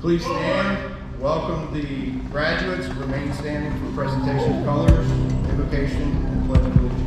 Please stand. Welcome the graduates. Remain standing for presentation of colors, invocation, and pledge of allegiance.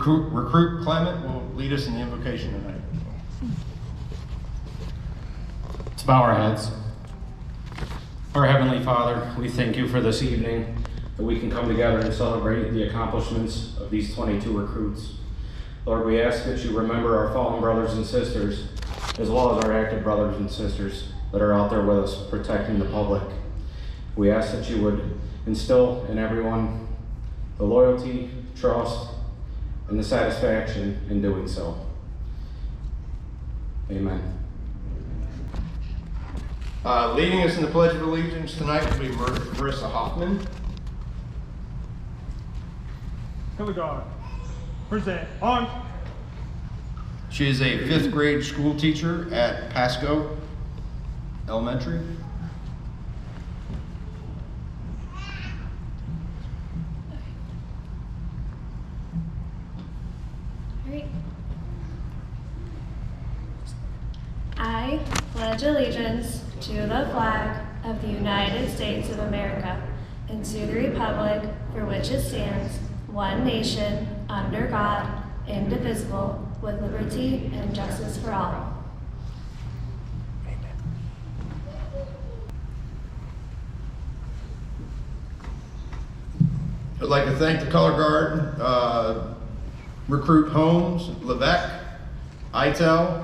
Recruit Clement will lead us in the invocation tonight. Let's bow our heads. Our Heavenly Father, we thank you for this evening, that we can come together and celebrate the accomplishments of these 22 recruits. Lord, we ask that you remember our fallen brothers and sisters, as well as our active brothers and sisters that are out there with us protecting the public. We ask that you would instill in everyone the loyalty, trust, and the satisfaction in doing so. Amen. Leading us in the Pledge of Allegiance tonight will be Marissa Hoffman. Color guard, present, arms. She is a 5th grade school teacher at Pasco Elementary. I pledge allegiance to the flag of the United States of America and to the republic for which it stands, one nation, under God, indivisible, with liberty and justice for all. I'd like to thank the Color Guard, Recruit Holmes, Levesque, Itel,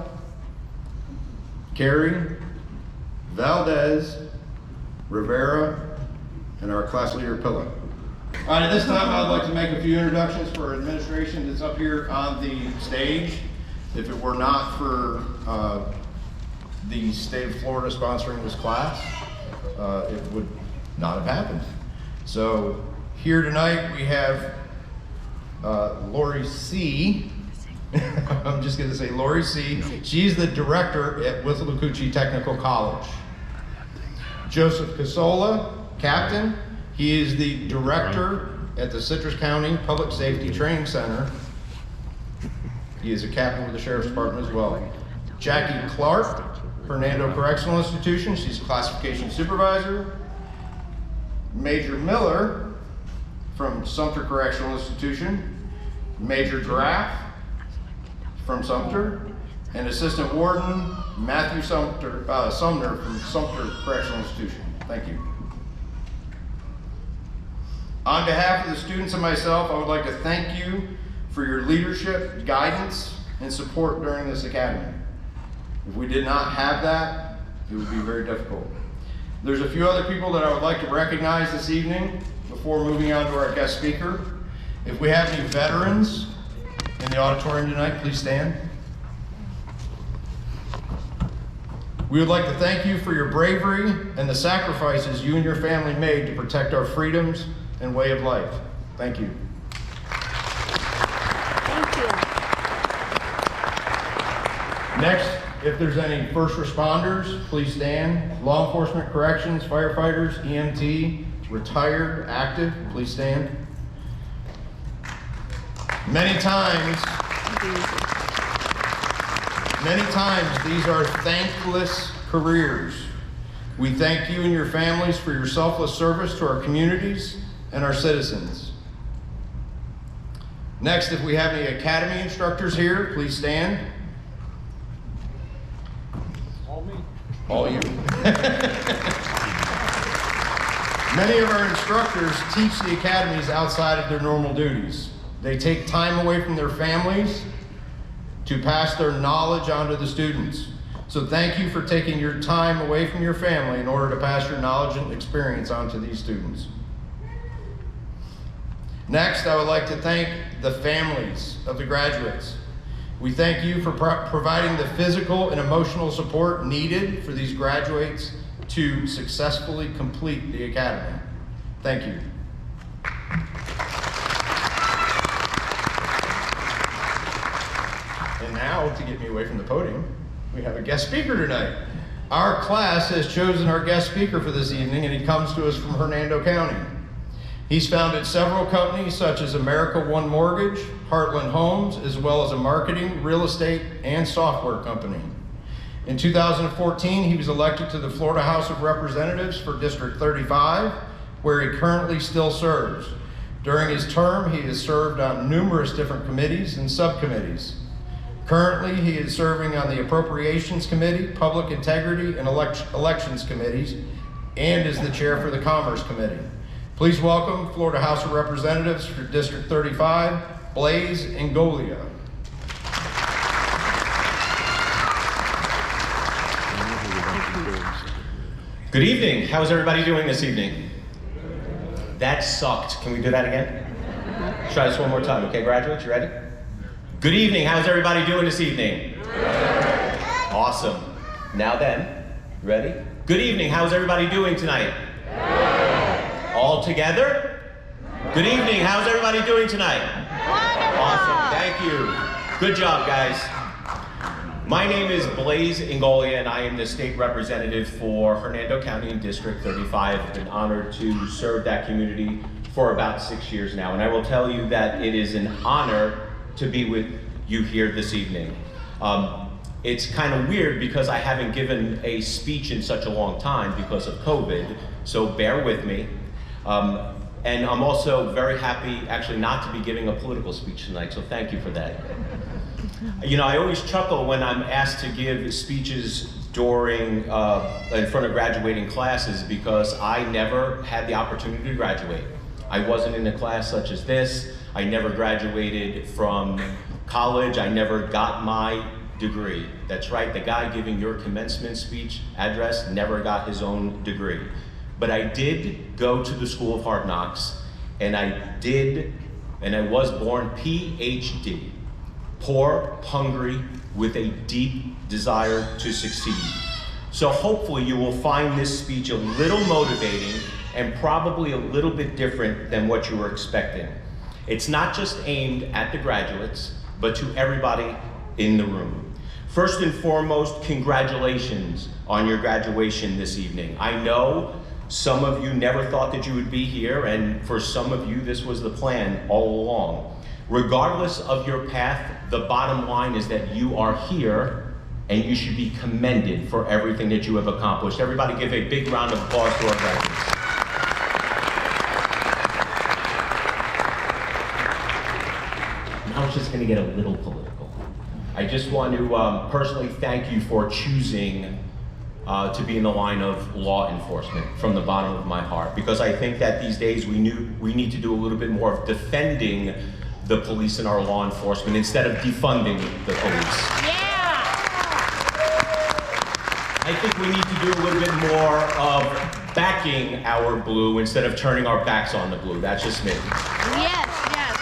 Carey, Valdez, Rivera, and our class leader, Pillow. All right, at this time, I'd like to make a few introductions for administration that's up here on the stage. If it were not for the state of Florida sponsoring this class, it would not have happened. So here tonight we have Lori C. I'm just going to say Lori C. She's the director at Withlacoochee Technical College. Joseph Casola, captain. He is the director at the Citrus County Public Safety Training Center. He is a captain with the Sheriff's Department as well. Jackie Clark, Fernando Correctional Institution. She's a classification supervisor. Major Miller from Sumter Correctional Institution. Major Graff from Sumter, and Assistant Warden Matthew Sumner from Sumter Correctional Institution. Thank you. On behalf of the students and myself, I would like to thank you for your leadership, guidance, and support during this academy. If we did not have that, it would be very difficult. There's a few other people that I would like to recognize this evening before moving on to our guest speaker. If we have any veterans in the auditorium tonight, please stand. We would like to thank you for your bravery and the sacrifices you and your family made to protect our freedoms and way of life. Thank you. Thank you. Next, if there's any first responders, please stand. Law enforcement, corrections, firefighters, EMT, retired, active, please stand. Many times, these are thankless careers. We thank you and your families for your selfless service to our communities and our citizens. Next, if we have any academy instructors here, please stand. All me. All you. Many of our instructors teach the academies outside of their normal duties. They take time away from their families to pass their knowledge on to the students. So thank you for taking your time away from your family in order to pass your knowledge and experience on to these students. Next, I would like to thank the families of the graduates. We thank you for providing the physical and emotional support needed for these graduates to successfully complete the academy. Thank you. And now, to get me away from the podium, we have a guest speaker tonight. Our class has chosen our guest speaker for this evening, and he comes to us from Hernando County. He's founded several companies such as America One Mortgage, Heartland Homes, as well as a marketing, real estate, and software company. In 2014, he was elected to the Florida House of Representatives for District 35, where he currently still serves. During his term, he has served on numerous different committees and subcommittees. Currently, he is serving on the Appropriations Committee, Public Integrity, and Elections Committees, and is the chair for the Commerce Committee. Please welcome Florida House of Representatives for District 35, Blaise Ngolia. Good evening. How's everybody doing this evening? That sucked. Can we do that again? Try this one more time. Okay, graduates, you ready? Good evening. How's everybody doing this evening? Good. Awesome. Now then, ready? Good evening. How's everybody doing tonight? Good. All together? Good evening. How's everybody doing tonight? Wonderful. Awesome. Thank you. Good job, guys. My name is Blaise Ngolia, and I am the state representative for Hernando County in District 35. I've been honored to serve that community for about 6 years now, and I will tell you that it is an honor to be with you here this evening. It's kind of weird because I haven't given a speech in such a long time because of COVID, so bear with me. And I'm also very happy actually not to be giving a political speech tonight, so thank you for that. You know, I always chuckle when I'm asked to give speeches during, in front of graduating classes because I never had the opportunity to graduate. I wasn't in a class such as this. I never graduated from college. I never got my degree. That's right, the guy giving your commencement speech address never got his own degree. But I did go to the School of Hard Knocks, and I was born PhD. Poor, hungry, with a deep desire to succeed. So hopefully you will find this speech a little motivating and probably a little bit different than what you were expecting. It's not just aimed at the graduates, but to everybody in the room. First and foremost, congratulations on your graduation this evening. I know some of you never thought that you would be here, and for some of you, this was the plan all along. Regardless of your path, the bottom line is that you are here and you should be commended for everything that you have accomplished. Everybody give a big round of applause to our graduates. Now it's just gonna get a little political. I just want to personally thank you for choosing to be in the line of law enforcement from the bottom of my heart, because I think that these days we need to do a little bit more of defending the police and our law enforcement instead of defunding the police. Yeah! I think we need to do a little bit more of backing our blue instead of turning our backs on the blue. That's just me. Yes, yes.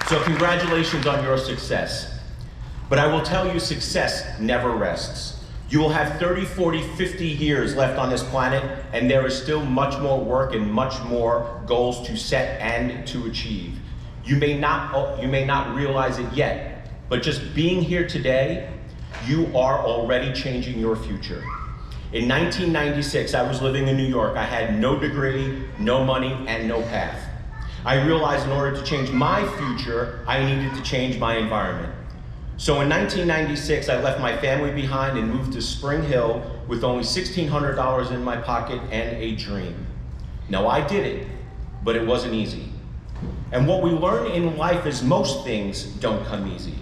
So congratulations on your success. But I will tell you, success never rests. You will have 30, 40, 50 years left on this planet, and there is still much more work and much more goals to set and to achieve. You may not realize it yet, but just being here today, you are already changing your future. In 1996, I was living in New York. I had no degree, no money, and no path. I realized in order to change my future, I needed to change my environment. So in 1996, I left my family behind and moved to Spring Hill with only $1,600 in my pocket and a dream. Now I did it, but it wasn't easy. And what we learn in life is most things don't come easy.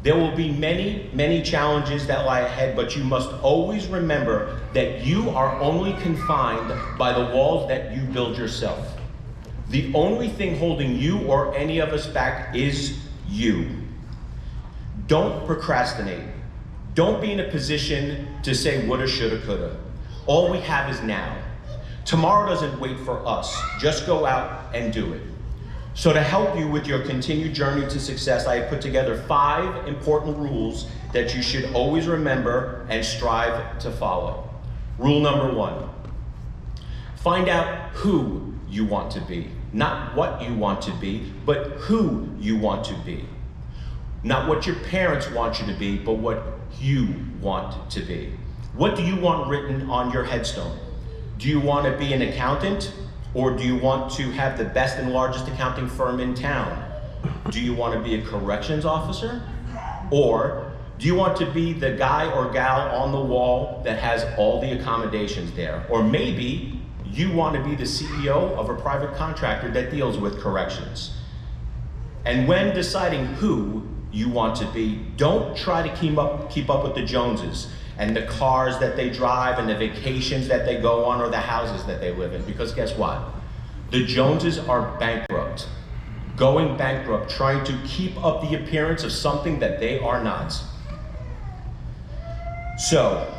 There will be many, many challenges that lie ahead, but you must always remember that you are only confined by the walls that you build yourself. The only thing holding you or any of us back is you. Don't procrastinate. Don't be in a position to say woulda, shoulda, coulda. All we have is now. Tomorrow doesn't wait for us. Just go out and do it. So to help you with your continued journey to success, I have put together 5 important rules that you should always remember and strive to follow. Rule number 1, find out who you want to be. Not what you want to be, but who you want to be. Not what your parents want you to be, but what you want to be. What do you want written on your headstone? Do you want to be an accountant? Or do you want to have the best and largest accounting firm in town? Do you want to be a corrections officer? Or do you want to be the guy or gal on the wall that has all the accommodations there? Or maybe you want to be the CEO of a private contractor that deals with corrections. And when deciding who you want to be, don't try to keep up with the Joneses and the cars that they drive and the vacations that they go on or the houses that they live in, because guess what? The Joneses are bankrupt, going bankrupt, trying to keep up the appearance of something that they are not. So,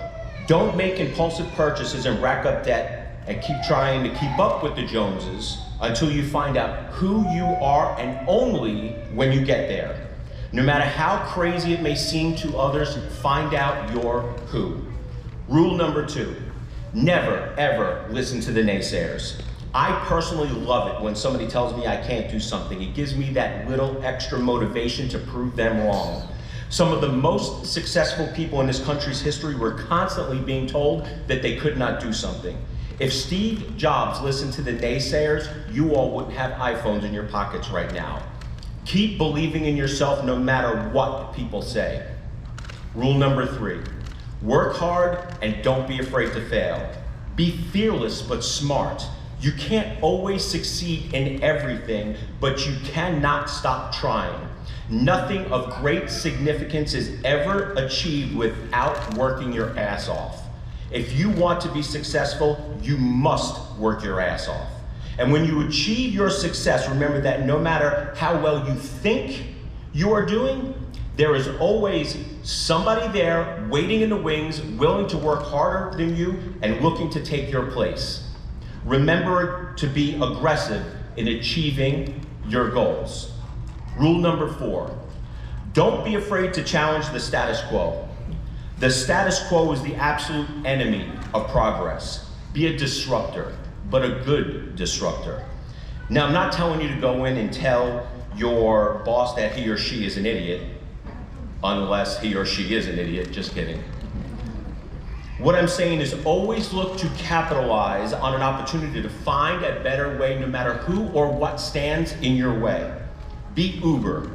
don't make impulsive purchases and rack up debt and keep trying to keep up with the Joneses until you find out who you are, and only when you get there. No matter how crazy it may seem to others, find out your who. Rule number 2, never ever listen to the naysayers. I personally love it when somebody tells me I can't do something. It gives me that little extra motivation to prove them wrong. Some of the most successful people in this country's history were constantly being told that they could not do something. If Steve Jobs listened to the naysayers, you all wouldn't have iPhones in your pockets right now. Keep believing in yourself no matter what people say. Rule number 3, work hard and don't be afraid to fail. Be fearless but smart. You can't always succeed in everything, but you cannot stop trying. Nothing of great significance is ever achieved without working your ass off. If you want to be successful, you must work your ass off. And when you achieve your success, remember that no matter how well you think you are doing, there is always somebody there waiting in the wings, willing to work harder than you and looking to take your place. Remember to be aggressive in achieving your goals. Rule number 4, don't be afraid to challenge the status quo. The status quo is the absolute enemy of progress. Be a disruptor, but a good disruptor. Now, I'm not telling you to go in and tell your boss that he or she is an idiot, unless he or she is an idiot, just kidding. What I'm saying is always look to capitalize on an opportunity to find a better way no matter who or what stands in your way. Be Uber.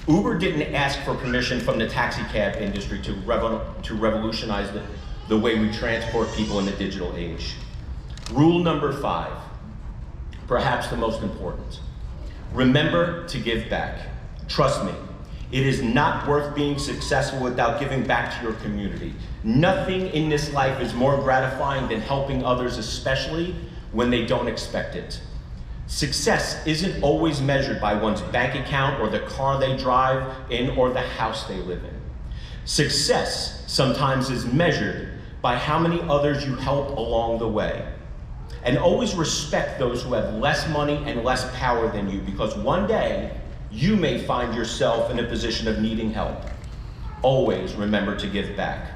Uber didn't ask for permission from the taxi cab industry to revolutionize the way we transport people in the digital age. Rule number 5, perhaps the most important. Remember to give back. Trust me, it is not worth being successful without giving back to your community. Nothing in this life is more gratifying than helping others, especially when they don't expect it. Success isn't always measured by one's bank account or the car they drive in or the house they live in. Success sometimes is measured by how many others you help along the way. And always respect those who have less money and less power than you, because one day you may find yourself in a position of needing help. Always remember to give back.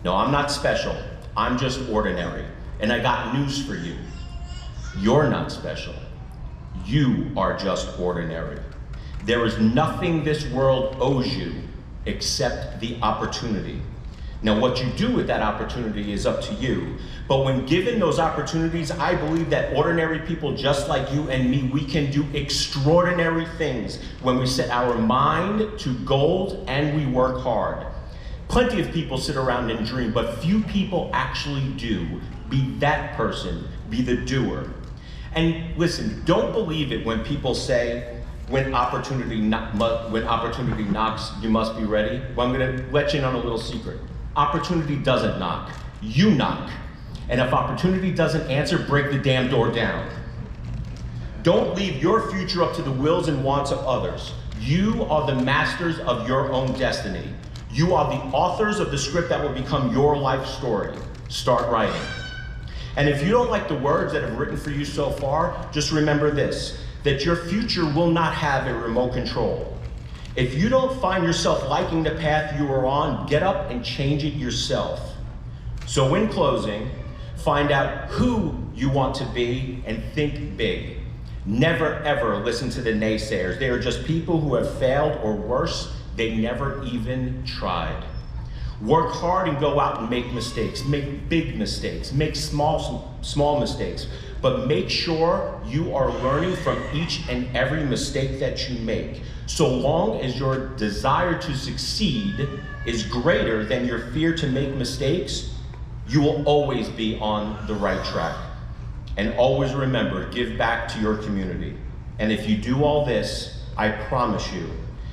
No, I'm not special. I'm just ordinary. And I got news for you. You're not special. You are just ordinary. There is nothing this world owes you except the opportunity. Now, what you do with that opportunity is up to you. But when given those opportunities, I believe that ordinary people just like you and me, we can do extraordinary things when we set our mind to goals and we work hard. Plenty of people sit around and dream, but few people actually do. Be that person, be the doer. And listen, don't believe it when people say, when opportunity knocks, you must be ready. Well, I'm gonna let you in on a little secret. Opportunity doesn't knock, you knock. And if opportunity doesn't answer, break the damn door down. Don't leave your future up to the wills and wants of others. You are the masters of your own destiny. You are the authors of the script that will become your life story. Start writing. And if you don't like the words that have written for you so far, just remember this, that your future will not have a remote control. If you don't find yourself liking the path you are on, get up and change it yourself. So in closing, find out who you want to be and think big. Never ever listen to the naysayers. They are just people who have failed, or worse, they never even tried. Work hard and go out and make mistakes. Make big mistakes. Make small mistakes. But make sure you are learning from each and every mistake that you make. So long as your desire to succeed is greater than your fear to make mistakes, you will always be on the right track. And always remember, give back to your community. And if you do all this, I promise you,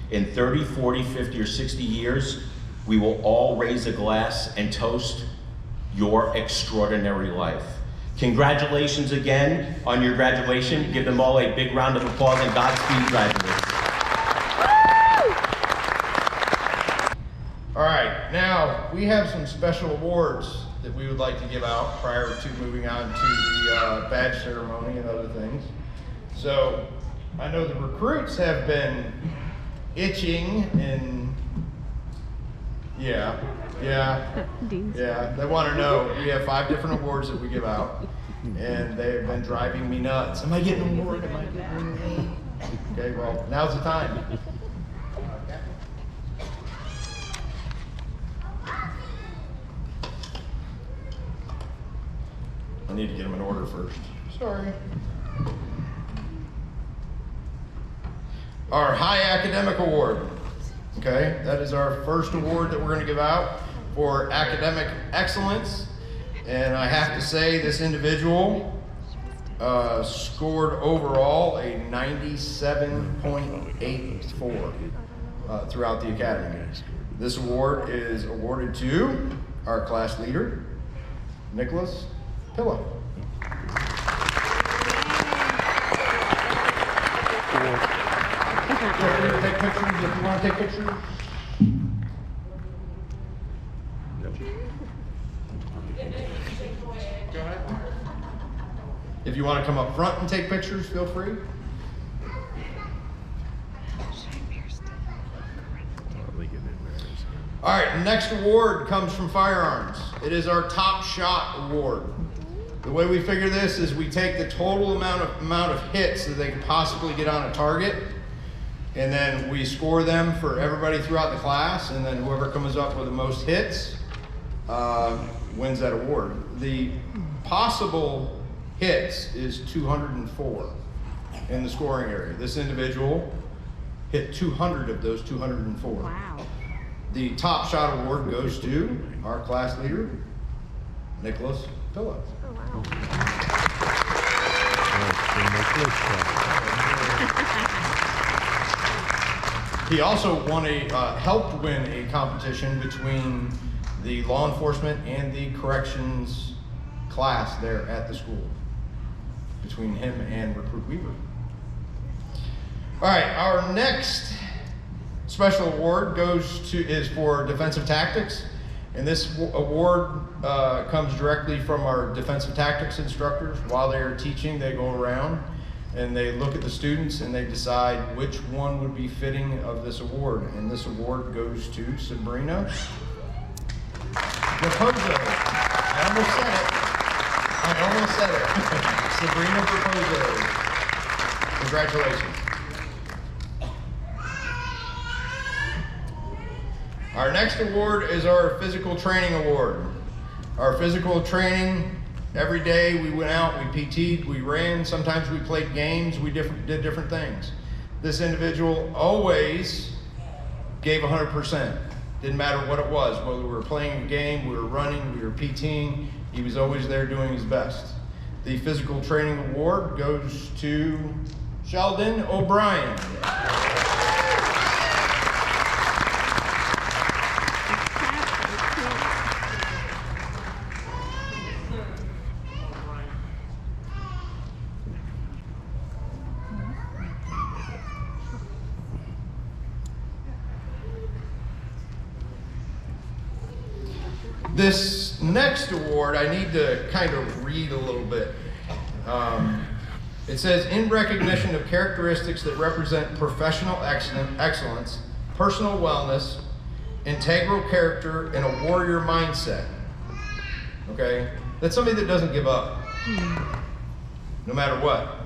in 30, 40, 50, or 60 years, we will all raise a glass and toast your extraordinary life. Congratulations again on your graduation. Give them all a big round of applause and Godspeed, graduates. All right, now we have some special awards that we would like to give out prior to moving on to the badge ceremony and other things. So I know the recruits have been itching and yeah, they want to know. We have 5 different awards that we give out, and they've been driving me nuts. Am I getting an award? Am I getting an award? Okay, well, now's the time. I need to get them in order first. Sorry. Our High Academic Award. Okay, that is our first award that we're going to give out for academic excellence. And I have to say, this individual scored overall a 97.84 throughout the academy. This award is awarded to our class leader, Nicholas Pilla. Take pictures if you want to take pictures. Go ahead. If you want to come up front and take pictures, feel free. All right, next award comes from Firearms. It is our Top Shot Award. The way we figure this is we take the total amount of hits that they can possibly get on a target, and then we score them for everybody throughout the class, and then whoever comes up with the most hits wins that award. The possible hits is 204 in the scoring area. This individual hit 200 of those 204. Wow. The Top Shot Award goes to our class leader, Nicholas Pilla. Oh, wow. He also helped win a competition between the law enforcement and the corrections class there at the school, between him and Recruit Weaver. All right, our next special award is for defensive tactics, and this award comes directly from our defensive tactics instructors. While they are teaching, they go around and they look at the students and they decide which one would be fitting of this award. And this award goes to Sabrina Raposo. I almost said it. Sabrina Raposo. Congratulations. Our next award is our physical training award. Our physical training, every day we went out, we PT'd, we ran, sometimes we played games, we did different things. This individual always gave 100%. Didn't matter what it was, whether we were playing a game, we were running, we were PTing, he was always there doing his best. The physical training award goes to Sheldon O'Brien. This next award, I need to kind of read a little bit. It says, in recognition of characteristics that represent professional excellence, personal wellness, integral character, and a warrior mindset. Okay? That's somebody that doesn't give up, no matter what.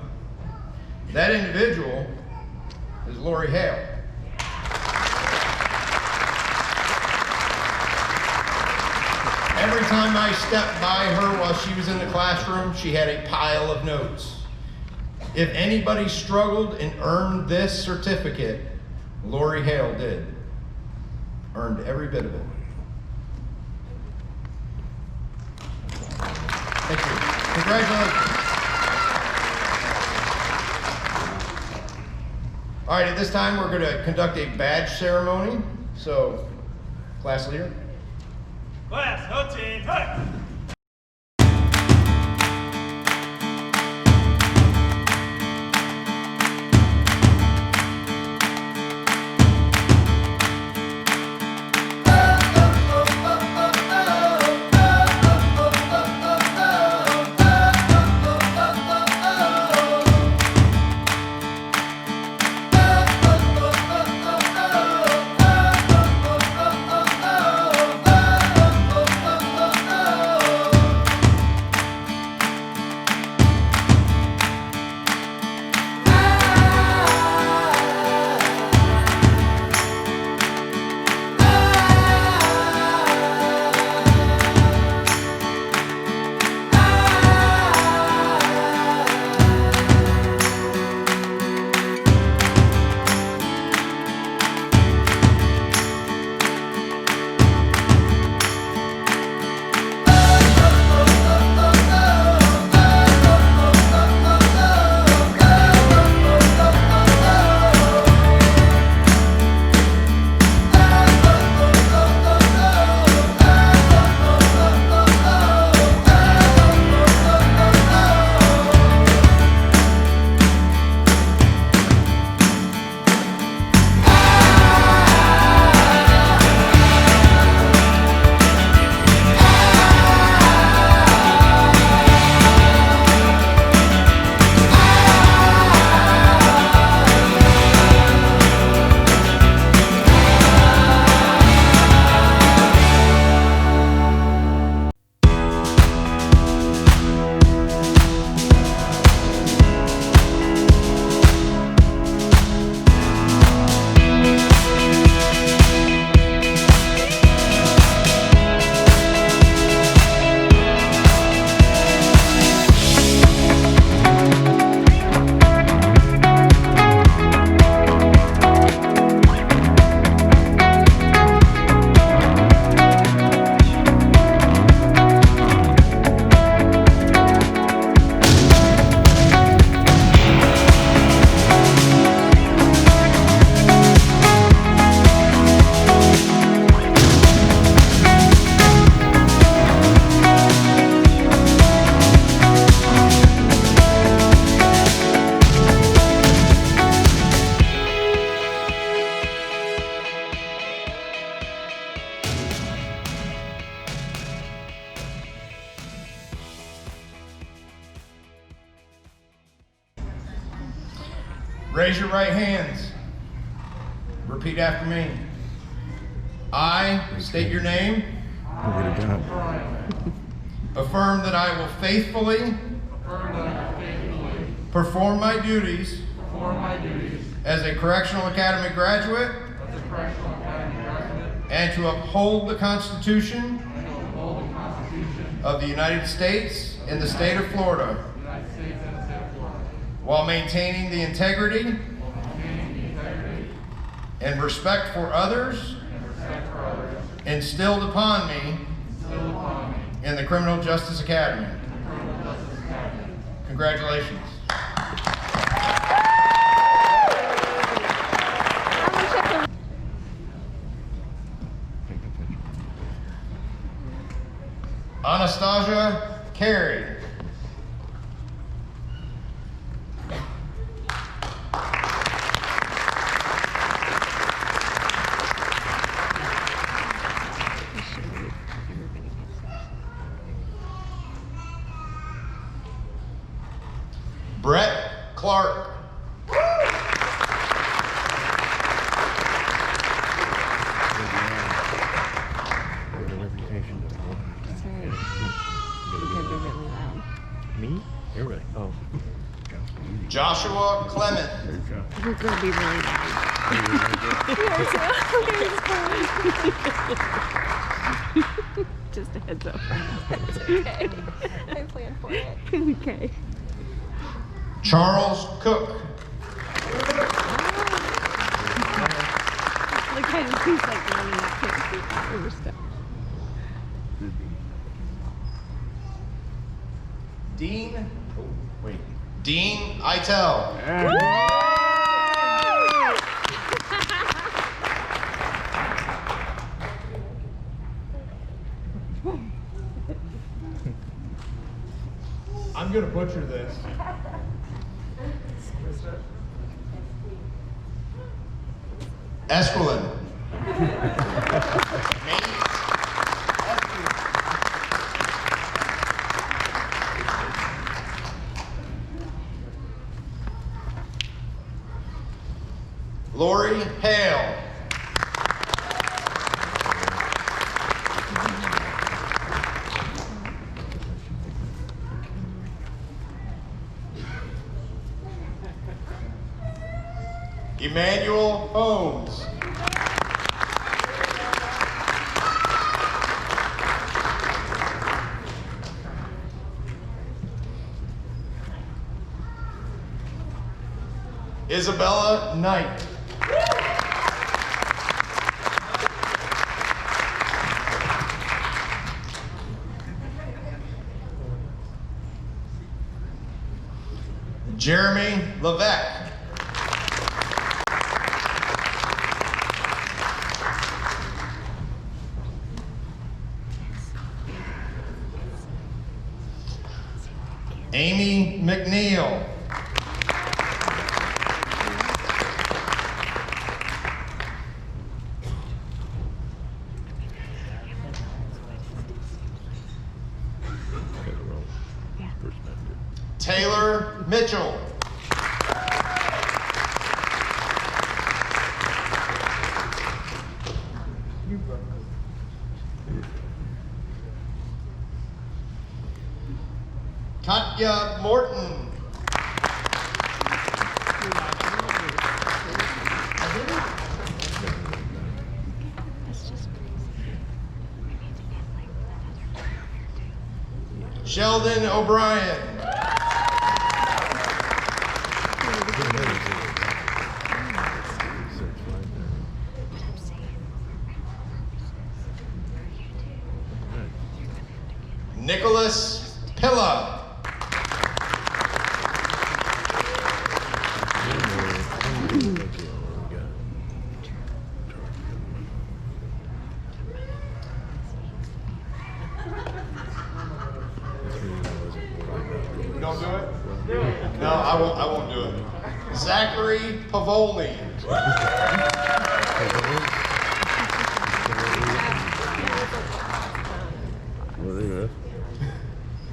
That individual is Lori Hale. Every time I stepped by her while she was in the classroom, she had a pile of notes. If anybody struggled and earned this certificate, Lori Hale did. Earned every bit of it. Thank you. Congratulations. All right, at this time we're going to conduct a badge ceremony. So, class leader. Class, no team, hey! Raise your right hands. Repeat after me. I state your name. Affirm that I will faithfully perform my duties as a Correctional Academy graduate and to uphold the Constitution of the United States and the state of Florida while maintaining the integrity and respect for others instilled upon me in the Criminal Justice Academy. Congratulations. Anastasia Carey. Brett Clark. Me? Everybody. Oh. Joshua Clement. We're going to be really loud. Just a heads up. It's okay. I planned for it. Okay. Charles Cook. Look how he's like running that quick over stuff. Dean Itel. I'm gonna butcher this. Esquilin. Lori Hale. Emmanuel Holmes. Isabella Knight. Jeremy Levesque. Amy McNeil. Taylor Mitchell. Katya Morton. Sheldon O'Brien. Nicholas Pilla. We don't do it? No, I won't do it. Zachary Pavoli.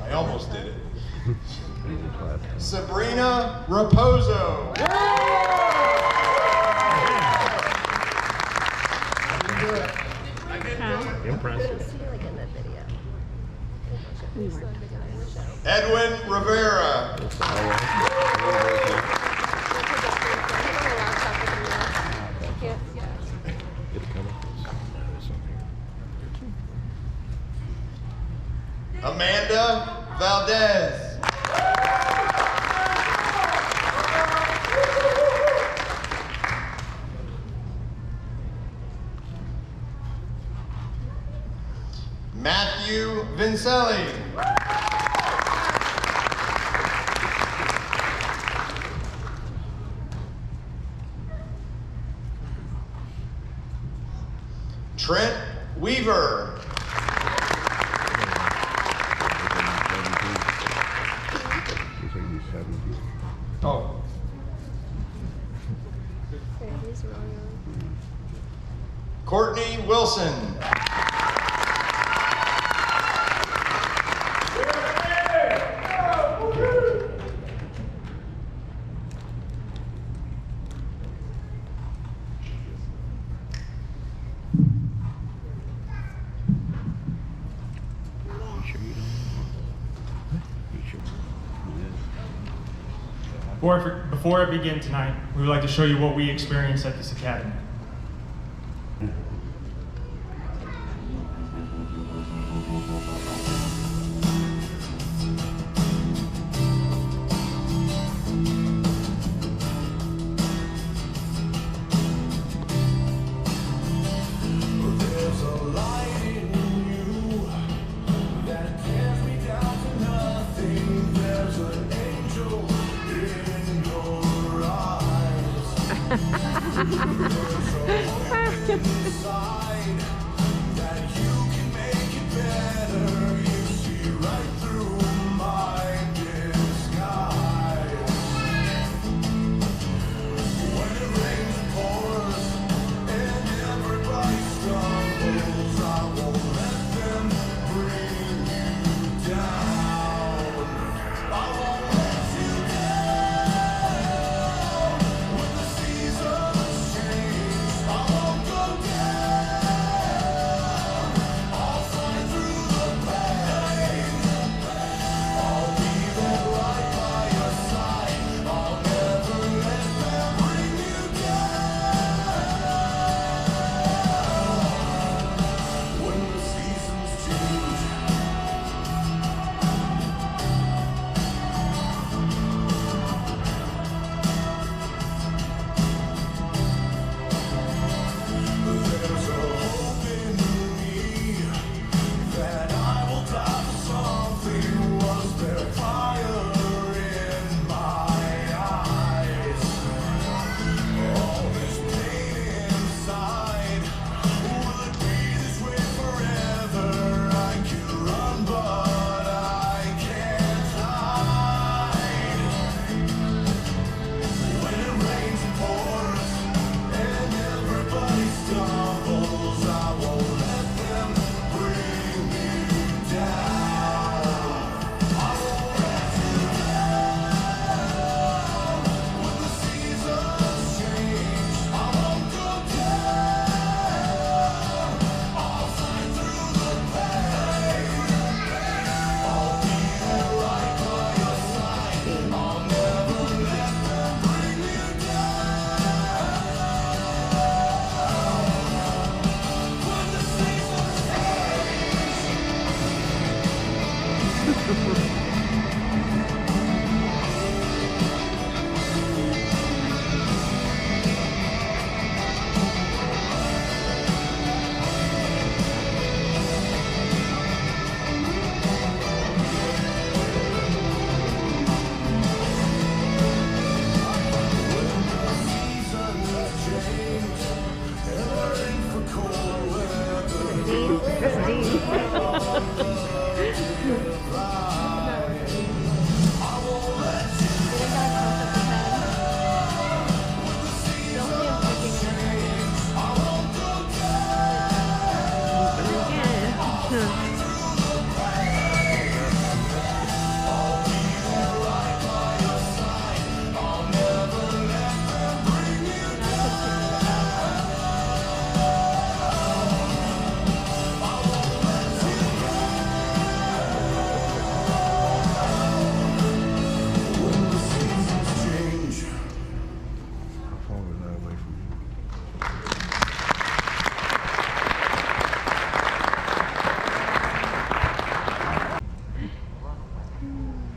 I almost did it. Sabrina Raposo. Impressive. like in the video. We weren't. Edwin Rivera. Amanda Valdez. Matthew Vincelli. Trent Weaver. Oh. Courtney Wilson. Before I begin tonight, we would like to show you what we experienced at this academy.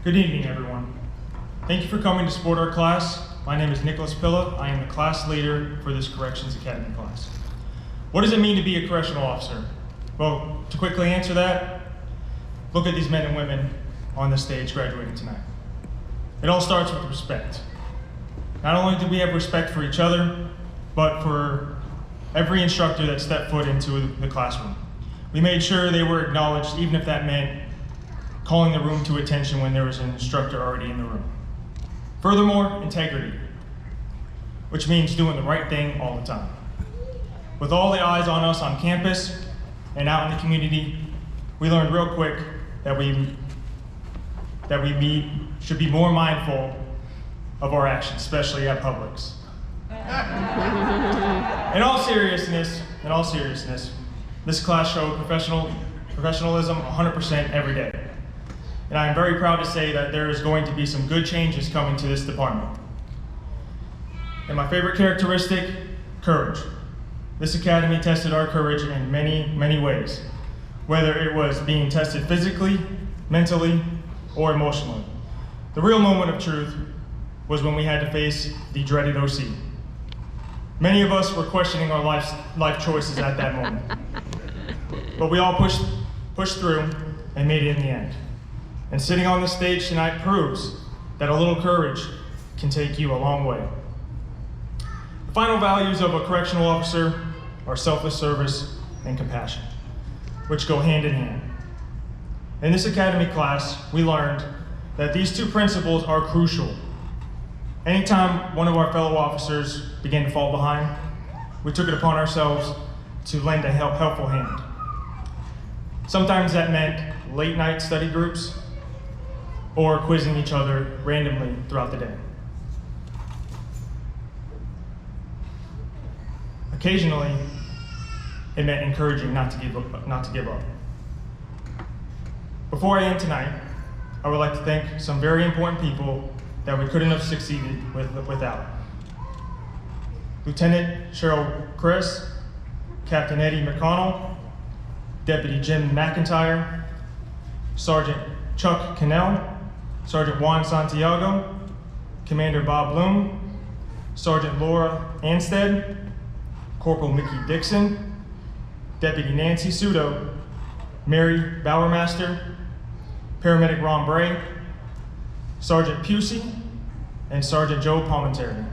Good evening, everyone. Thank you for coming to support our class. My name is Nicholas Pilla. I am the class leader for this Corrections Academy class. What does it mean to be a correctional officer? Well, to quickly answer that, look at these men and women on the stage graduating tonight. It all starts with respect. Not only do we have respect for each other, but for every instructor that stepped foot into the classroom. We made sure they were acknowledged, even if that meant calling the room to attention when there was an instructor already in the room. Furthermore, integrity, which means doing the right thing all the time. With all the eyes on us on campus and out in the community, we learned real quick that we should be more mindful of our actions, especially at Publix. In all seriousness, this class showed professionalism 100% every day. And I am very proud to say that there is going to be some good changes coming to this department. And my favorite characteristic, courage. This academy tested our courage in many, many ways, whether it was being tested physically, mentally, or emotionally. The real moment of truth was when we had to face the dreaded OC. Many of us were questioning our life choices at that moment. But we all pushed through and made it in the end. And sitting on the stage tonight proves that a little courage can take you a long way. The final values of a correctional officer are selfless service and compassion, which go hand in hand. In this academy class, we learned that these two principles are crucial. Anytime one of our fellow officers began to fall behind, we took it upon ourselves to lend a helpful hand. Sometimes that meant late night study groups or quizzing each other randomly throughout the day. Occasionally, it meant encouraging not to give up. Before I end tonight, I would like to thank some very important people that we couldn't have succeeded without. Lieutenant Cheryl Chris, Captain Eddie McConnell, Deputy Jim McIntyre, Sergeant Chuck Cannell, Sergeant Juan Santiago, Commander Bob Bloom, Sergeant Laura Anstead, Corporal Mickey Dixon, Deputy Nancy Sudo, Mary Bowermaster, Paramedic Ron Bray, Sergeant Pusey, and Sergeant Joe Palmentary.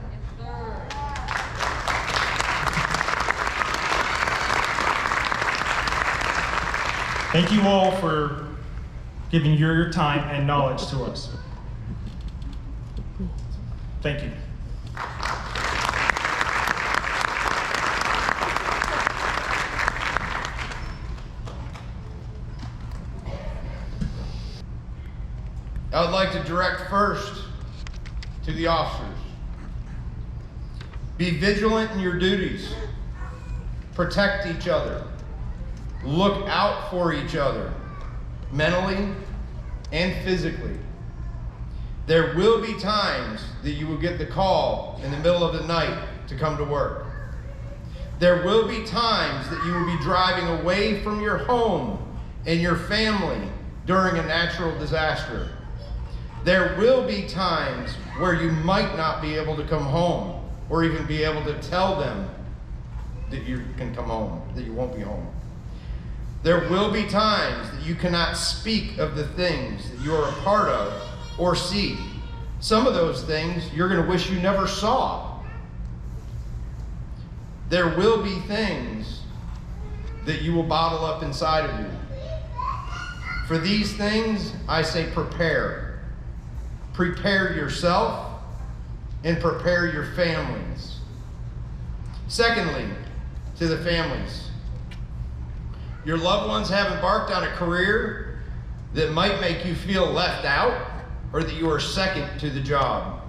Thank you all for giving your time and knowledge to us. Thank you. I would like to direct first to the officers. Be vigilant in your duties. Protect each other. Look out for each other, mentally and physically. There will be times that you will get the call in the middle of the night to come to work. There will be times that you will be driving away from your home and your family during a natural disaster. There will be times where you might not be able to come home or even be able to tell them that you can come home, that you won't be home. There will be times that you cannot speak of the things that you are a part of or see. Some of those things you're going to wish you never saw. There will be things that you will bottle up inside of you. For these things, I say prepare. Prepare yourself and prepare your families. Secondly, to the families. Your loved ones have embarked on a career that might make you feel left out or that you are second to the job.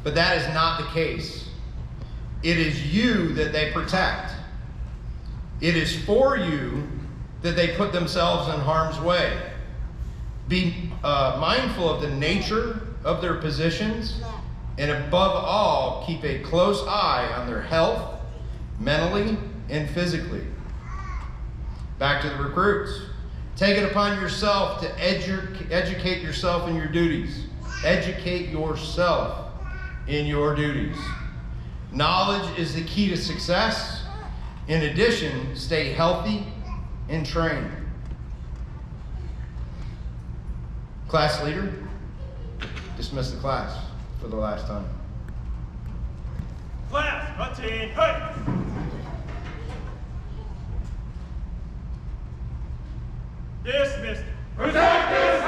But that is not the case. It is you that they protect. It is for you that they put themselves in harm's way. Be mindful of the nature of their positions, and above all, keep a close eye on their health, mentally and physically. Back to the recruits. Take it upon yourself to educate yourself in your duties. Educate yourself in your duties. Knowledge is the key to success. In addition, stay healthy and trained. Class leader, dismiss the class for the last time. Class, routine, hey! Dismissed. Protect this